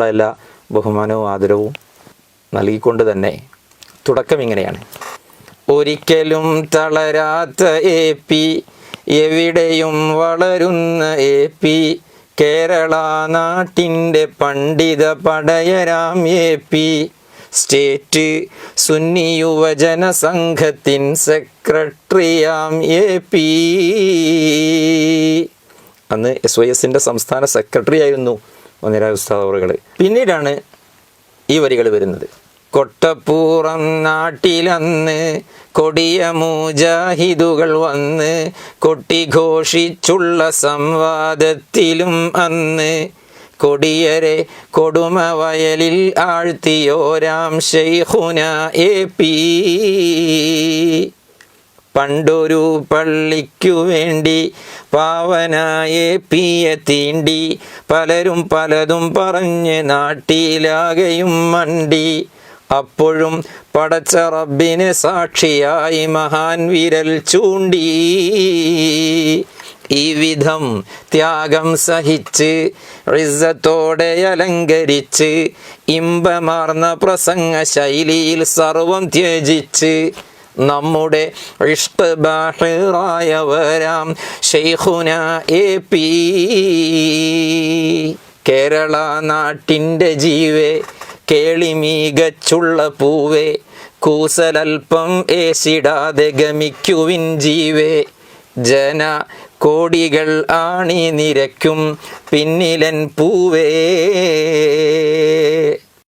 എല്ലാ ബഹുമാനവും ആദരവും നൽകിക്കൊണ്ട് തന്നെ തുടക്കം ഇങ്ങനെയാണ്. ഒരിക്കലും തളരാത്ത AP, എവിടെയും വളരുന്ന AP, കേരള നാട്ടിൻ്റെ പണ്ഡിത പടയരാം AP, സ്റ്റേറ്റ് സുന്നി യുവജന സംഘത്തിൻ സെക്രട്ടറിയാം AP. അന്ന് SYSൻ്റെ സംസ്ഥാന സെക്രട്ടറി ആയിരുന്നു ഒന്നിരായ ഉസ്താദ് അവറുകൾ. പിന്നീടാണ് ഈ വരികൾ വരുന്നത്. കൊട്ടപ്പൂറം നാട്ടിലന്ന് കൊടിയ മുജാഹിദുകൾ വന്ന് കൊട്ടിഘോഷിച്ചുള്ള സംവാദത്തിലും അന്ന് കൊടിയരെ കൊടുമവയലിൽ ആഴ്ത്തിയോരാം ശൈഖുന AP. പണ്ടൊരു പള്ളിക്കു വേണ്ടി പാവനായ APയെ തീണ്ടി പലരും പലതും പറഞ്ഞ് നാട്ടിലാകെയും മണ്ടി. അപ്പോഴും പടച്ച റബ്ബിനെ സാക്ഷിയായി മഹാൻ വിരൽ ചൂണ്ടി. ഈ വിധം ത്യാഗം സഹിച്ച് ഇസ്സത്തോടെ അലങ്കരിച്ച് ഇമ്പമാർന്ന പ്രസംഗ ശൈലിയിൽ സർവം ത്യജിച്ച് നമ്മുടെ ഇഷ്ക് ബാഹിറായവരാം ശൈഖുന AP. കേരള നാട്ടിൻ്റെ ജീവേ, കേളി മികച്ചുള്ള പൂവേ, കൂസലൽപ്പം ഏശിടാതെ ഗമിക്കുവിൻ ജീവേ, ജന കോടികൾ ആണി നിരക്കും പിന്നിലൻ പൂവേ.